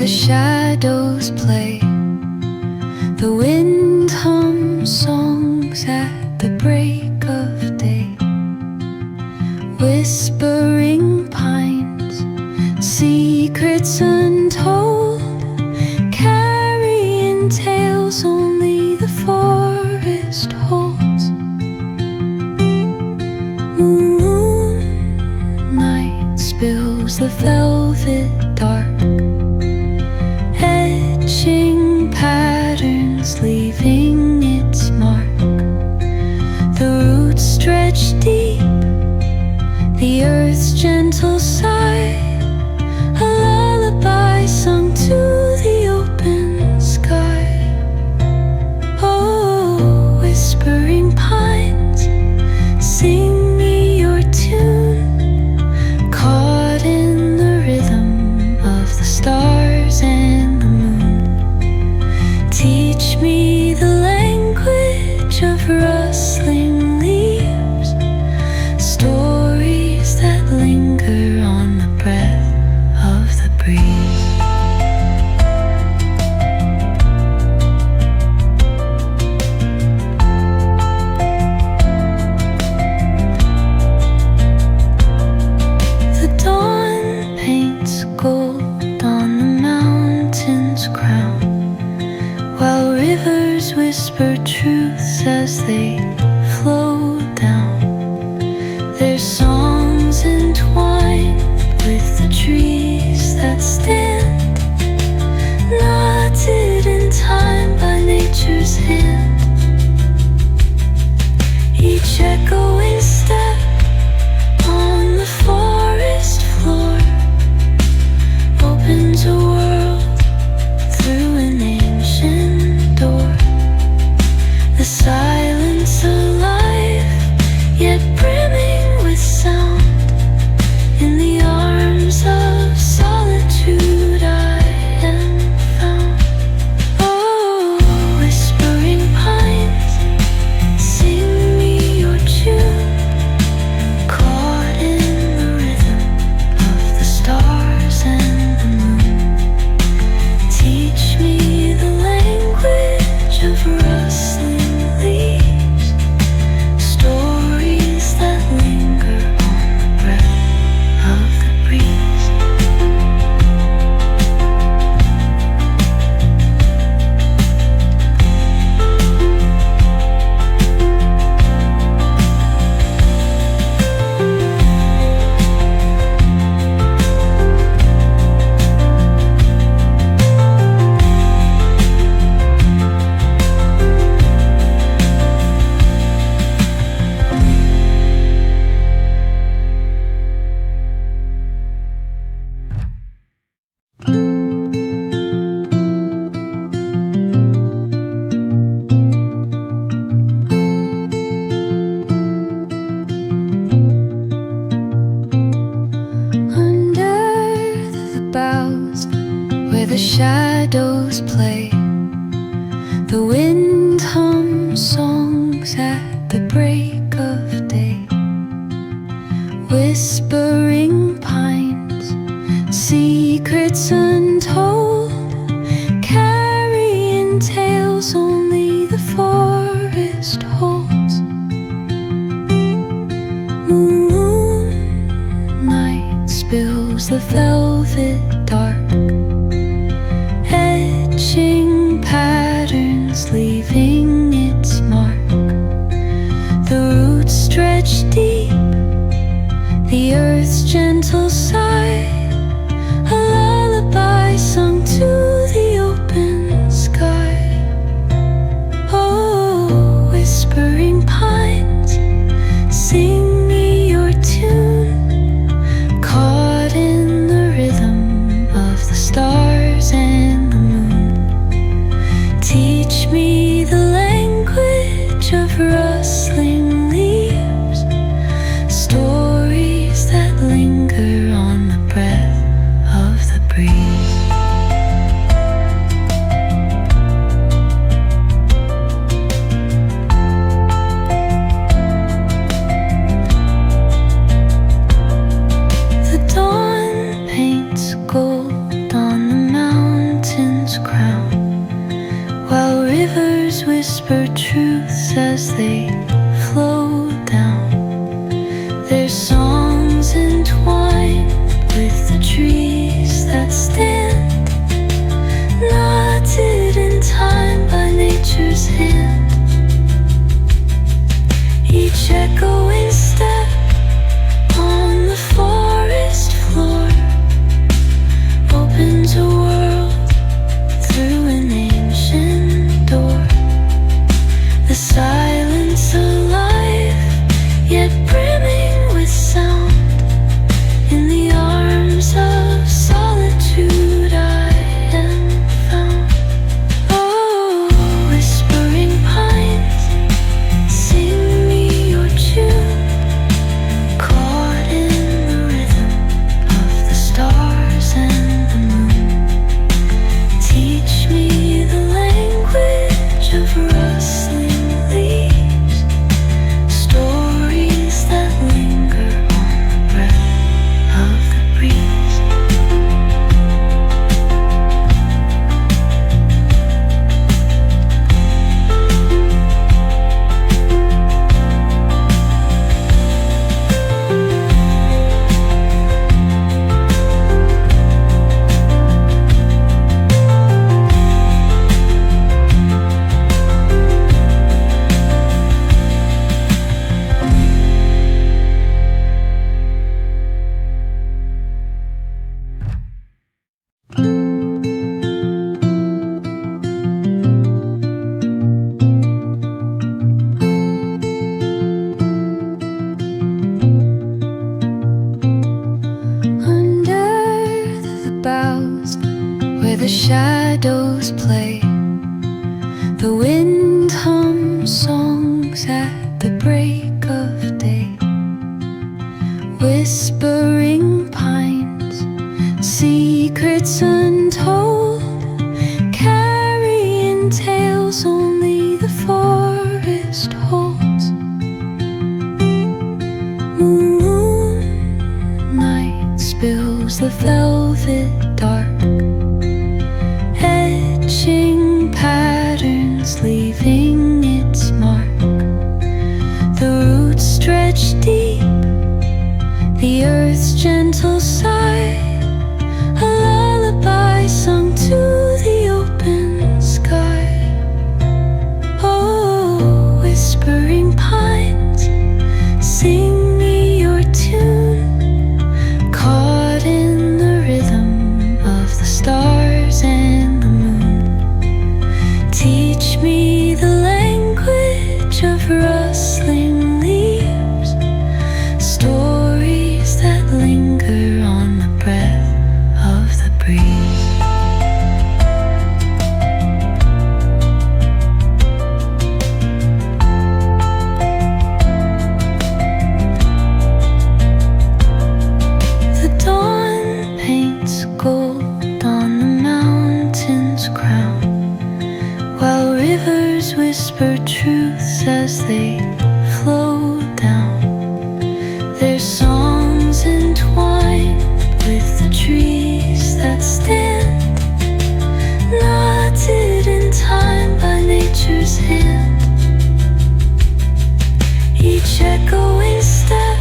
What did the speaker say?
the shadows play. The wind hums songs at the break of day. Whispering pines, secrets untold, carrying tales only the forest holds. Moonlight spills the velvet dark, etching patterns, leaving its mark. The roots stretch deep, the earth's gentle sigh, a lullaby sung to the open sky. Oh, whispering pines, sing me your tune, caught in the rhythm of the stars and the moon. Teach me the language of rustling leaves, stories that linger on the breath of the breeze. The dawn paints gold on the mountain's crown, while rivers whisper truths as they flow down. Their songs entwined with the trees that stand, knotted in time by nature's hand. Each echoing step on the forest floor opens a world through an ancient door. The silence alive, yet brimming with sound. In the arms of solitude I am found. Oh, whispering pines, sing me your tune, caught in the rhythm of the stars and the moon. Teach me the language of rustling leaves, stories that linger on the breath of the breeze. Under the boughs where the shadows play, the wind hums songs at the break of day. Whispering pines, secrets untold, carrying tales only the forest holds. Moonlight spills the velvet dark, etching patterns, leaving its mark. The roots stretch deep, the earth's gentle sigh, a lullaby sung to the open sky. Oh, whispering pines, sing me your tune, caught in the rhythm of the stars and the moon. Teach me the language of rustling leaves, stories that linger on the breath of the breeze. The dawn paints gold on the mountain. truths as they flow down. Their songs entwined with the trees that stand, knotted in time by nature's hand. Each echoing step on the forest floor opens a world through an ancient door. The silence alive, yet brimming with sound. In the arms of solitude I am found. Oh, whispering pines, sing me your tune, caught in the rhythm of the stars and the moon. Teach me the language of rustling leaves, stories that linger on the breath of the breeze. Under the boughs where the shadows play, the wind hums songs at the break of day. Whispering pines, secrets untold, carrying tales only the forest holds. Moonlight spills the velvet dark, etching patterns, leaving its mark. The roots stretch deep, the earth's gentle sigh, a lullaby sung to the open sky. Oh, whispering pines, sing me your tune, caught in the rhythm of the stars and the moon. Teach me the language of rustling leaves, stories that linger on the breath of the breeze. The dawn paints gold on the mountain's crown, while rivers whisper truths as they flow down. Their songs entwined with the trees that stand, knotted in time by nature's hand. Each echoing step